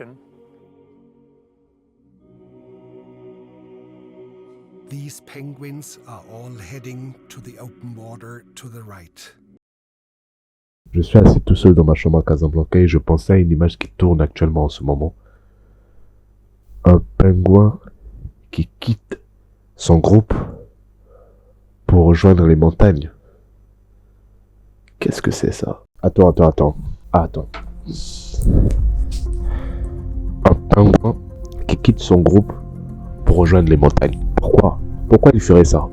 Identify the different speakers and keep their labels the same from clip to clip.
Speaker 1: position.
Speaker 2: These penguins are all heading to the open water to the right.
Speaker 3: Je suis assis tout seul dans ma chambre à Casablanca et je pensais à une image qui tourne actuellement en ce moment. Un pingouin qui quitte son groupe pour rejoindre les montagnes. Qu'est-ce que c'est ça? Attends. Un pingouin qui quitte son groupe pour rejoindre les montagnes. Pourquoi il ferait ça?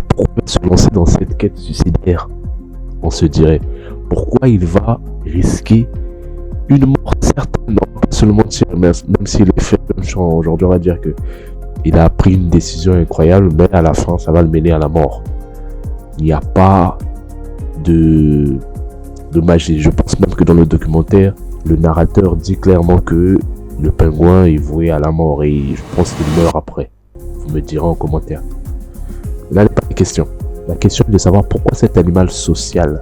Speaker 3: Pourquoi se lancer dans cette quête suicidaire? On se dirait, pourquoi il va risquer une mort certaine? Non, pas se le mentir, même s'il est fait, aujourd'hui on va dire que il a pris une décision incroyable, mais à la fin ça va le mener à la mort. Il n'y a pas de magie. Je pense même que dans le documentaire, le narrateur dit clairement que le pingouin est voué à la mort et je pense qu'il meurt après. Vous me direz en commentaire. Là n'est pas la question. La question est de savoir pourquoi cet animal social,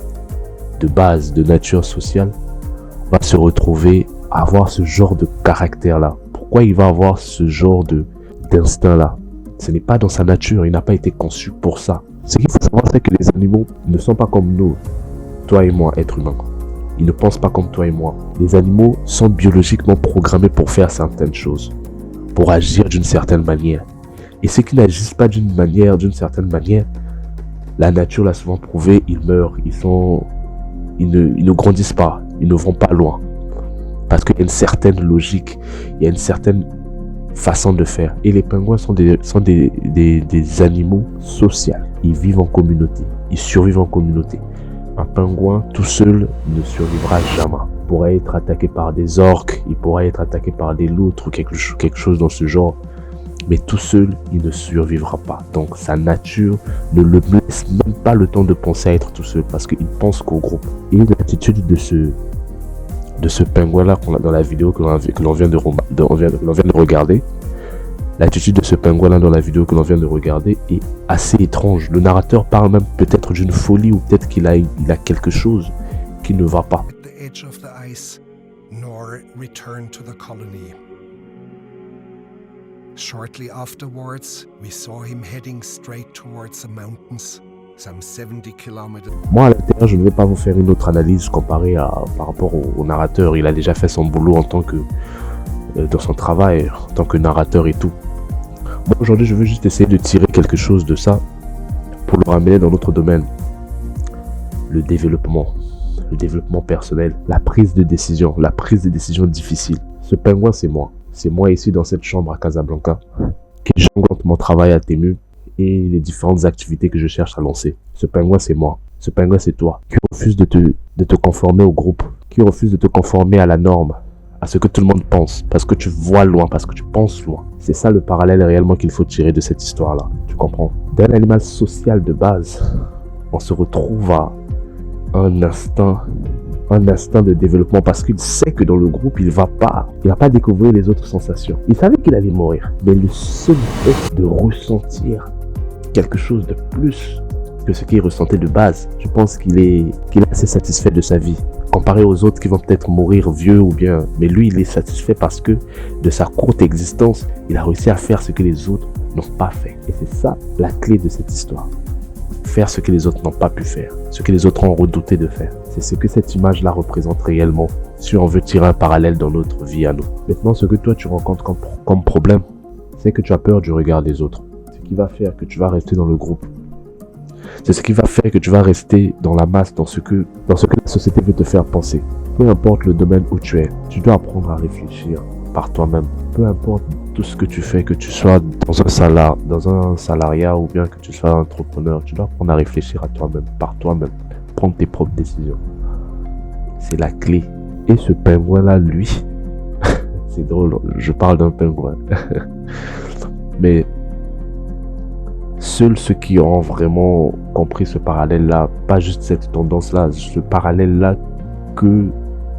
Speaker 3: de base, de nature sociale, va se retrouver à avoir ce genre de caractère-là. Pourquoi il va avoir ce genre d'instinct-là? Ce n'est pas dans sa nature, il n'a pas été conçu pour ça. Ce qu'il faut savoir, c'est que les animaux ne sont pas comme nous, toi et moi, êtres humains. Ils ne pensent pas comme toi et moi. Les animaux sont biologiquement programmés pour faire certaines choses, pour agir d'une certaine manière. Et ceux qui n'agissent pas d'une certaine manière, la nature l'a souvent prouvé, ils meurent, ils ne grandissent pas, ils ne vont pas loin. Parce qu'il y a une certaine logique, il y a une certaine façon de faire. Et les pingouins sont des animaux sociaux. Ils vivent en communauté, ils survivent en communauté. Un pingouin tout seul ne survivra jamais. Il pourrait être attaqué par des orques, il pourrait être attaqué par des loutres ou quelque chose dans ce genre. Mais tout seul, il ne survivra pas. Donc sa nature ne le laisse même pas le temps de penser à être tout seul parce qu'il pense qu'au groupe. Et l'attitude de ce pingouin-là dans la vidéo que l'on vient de regarder, l'attitude de ce pingouin-là dans la vidéo que l'on vient de regarder est assez étrange. Le narrateur parle même peut-être d'une folie ou peut-être qu'il a quelque chose qui ne va pas.
Speaker 2: At the edge of the ice, nor return to the colony. Shortly afterwards, we saw him heading straight towards the mountains, some 70 kilometers.
Speaker 3: Moi, à l'intérieur, je ne vais pas vous faire une autre analyse comparée par rapport au narrateur. Il a déjà fait son boulot en tant que dans son travail, en tant que narrateur et tout. Moi, aujourd'hui, je veux juste essayer de tirer quelque chose de ça pour le ramener dans notre domaine. Le développement personnel, la prise de décision difficile. Ce pingouin, c'est moi. C'est moi ici dans cette chambre à Casablanca qui j'englobe mon travail à Temu et les différentes activités que je cherche à lancer. Ce pingouin, c'est moi. Ce pingouin, c'est toi qui refuse de te conformer au groupe, qui refuse de te conformer à la norme, à ce que tout le monde pense, parce que tu vois loin, parce que tu penses loin. C'est ça le parallèle réellement qu'il faut tirer de cette histoire-là. Tu comprends? D'un animal social de base, on se retrouve à un instinct de développement parce qu'il sait que dans le groupe, il va pas découvrir les autres sensations. Il savait qu'il allait mourir, mais le seul fait de ressentir quelque chose de plus que ce qu'il ressentait de base, je pense qu'il est assez satisfait de sa vie. Comparé aux autres qui vont peut-être mourir vieux ou bien, mais lui, il est satisfait parce que de sa courte existence, il a réussi à faire ce que les autres n'ont pas fait. Et c'est ça la clé de cette histoire. Faire ce que les autres n'ont pas pu faire, ce que les autres ont redouté de faire. C'est ce que cette image-là représente réellement, si on veut tirer un parallèle dans notre vie à nous. Maintenant, ce que toi tu rencontres comme problème, c'est que tu as peur du regard des autres. Ce qui va faire que tu vas rester dans le groupe. C'est ce qui va faire que tu vas rester dans la masse, dans ce que la société veut te faire penser. Peu importe le domaine où tu es, tu dois apprendre à réfléchir par toi-même. Peu importe tout ce que tu fais, que tu sois dans un salariat ou bien que tu sois entrepreneur, tu dois apprendre à réfléchir à toi-même, par toi-même, prendre tes propres décisions. C'est la clé. Et ce pingouin-là, lui, c'est drôle, je parle d'un pingouin. Mais seuls ceux qui ont vraiment compris ce parallèle-là, pas juste cette tendance-là, ce parallèle-là que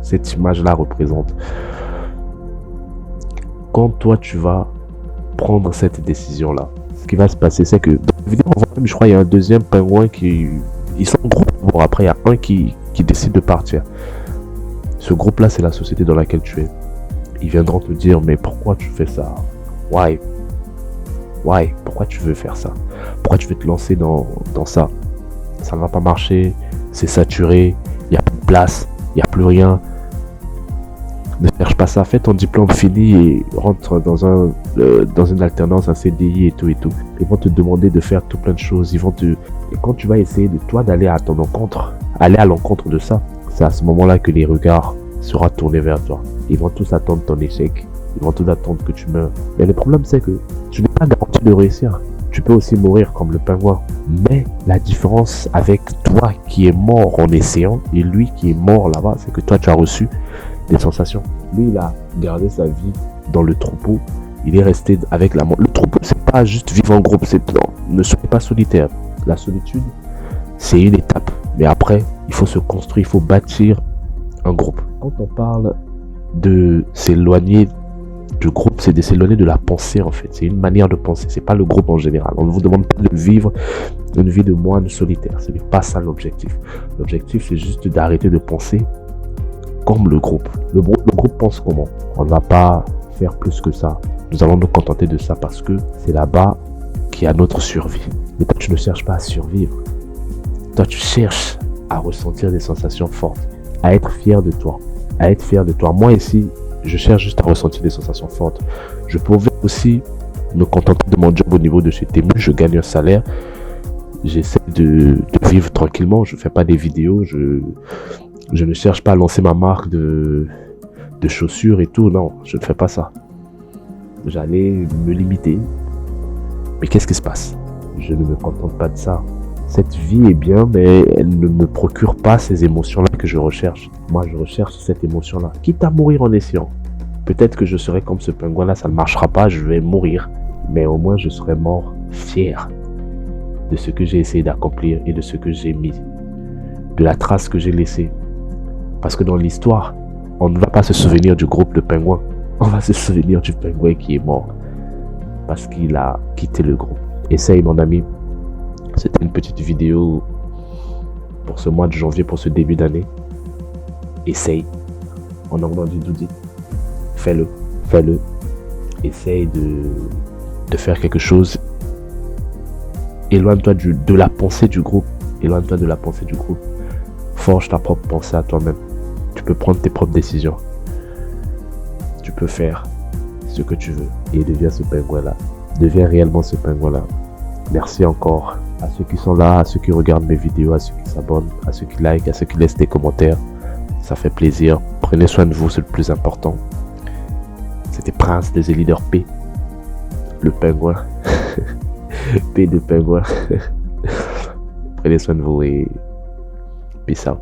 Speaker 3: cette image-là représente. Quand toi, tu vas prendre cette décision-là, ce qui va se passer, c'est que dans la vidéo, on voit même, je crois, il y a un deuxième pingouin ils sont en groupe. Bon, après, il y a un qui décide de partir. Ce groupe-là, c'est la société dans laquelle tu es. ils viendront te dire, mais pourquoi tu fais ça? Why? Pourquoi tu veux faire ça? Pourquoi tu veux te lancer dans ça? Ça ne va pas marcher, c'est saturé, il n'y a plus de place, il n'y a plus rien. Ne cherche pas ça, fais ton diplôme fini et rentre dans une alternance, un CDI et tout et tout. Ils vont te demander de faire tout plein de choses. Et quand tu vas essayer de toi d'aller à ton encontre, aller à l'encontre de ça, c'est à ce moment-là que les regards seront tournés vers toi. Ils vont tous attendre ton échec. Ils vont tous attendre que tu meurs. Mais le problème, c'est que tu n'es pas garanti de réussir. Tu peux aussi mourir comme le pingouin. Mais la différence avec toi qui est mort en essayant et lui qui est mort là-bas, c'est que toi, tu as reçu des sensations. Lui, il a gardé sa vie dans le troupeau. Il est resté avec la mort. Le troupeau, c'est pas juste vivre en groupe. Ne soyez pas solitaire. La solitude, c'est une étape. Mais après, il faut se construire, il faut bâtir un groupe. Quand on parle de s'éloigner du groupe, c'est de s'éloigner de la pensée en fait. C'est une manière de penser. C'est pas le groupe en général. On ne vous demande pas de vivre une vie de moine solitaire. Ce n'est pas ça l'objectif. L'objectif, c'est juste d'arrêter de penser comme le groupe. Le groupe pense comment? On ne va pas faire plus que ça. Nous allons nous contenter de ça parce que c'est là-bas qu'il y a notre survie. Mais toi, tu ne cherches pas à survivre. Toi, tu cherches à ressentir des sensations fortes, à être fier de toi, à être fier de toi. Moi ici, je cherche juste à ressentir des sensations fortes. Je pouvais aussi me contenter de mon job au niveau de chez Temu. Je gagne un salaire. J'essaie de vivre tranquillement. Je ne fais pas des vidéos. Je ne cherche pas à lancer ma marque de chaussures et tout. Non, je ne fais pas ça. J'allais me limiter. Mais qu'est-ce qui se passe? Je ne me contente pas de ça. Cette vie est bien, mais elle ne me procure pas ces émotions-là que je recherche. Moi, je recherche cette émotion-là. Quitte à mourir en essayant. Peut-être que je serai comme ce pingouin-là, ça ne marchera pas, je vais mourir. Mais au moins, je serai mort fier de ce que j'ai essayé d'accomplir et de ce que j'ai mis. De la trace que j'ai laissée. Parce que dans l'histoire, on ne va pas se souvenir du groupe de pingouins. On va se souvenir du pingouin qui est mort. Parce qu'il a quitté le groupe. Essaye, mon ami. C'était une petite vidéo pour ce mois de janvier, pour ce début d'année. Essaye. En anglais du doudit. Fais-le. Essaye de faire quelque chose. Éloigne-toi de la pensée du groupe. Forge ta propre pensée à toi-même. Tu peux prendre tes propres décisions. Tu peux faire ce que tu veux. Et deviens ce pingouin-là. Deviens réellement ce pingouin-là. Merci encore à ceux qui sont là, à ceux qui regardent mes vidéos, à ceux qui s'abonnent, à ceux qui likent, à ceux qui laissent des commentaires. Ça fait plaisir. Prenez soin de vous, c'est le plus important. C'était Prince des leaders P. Le pingouin. P de pingouin. Prenez soin de vous et peace out.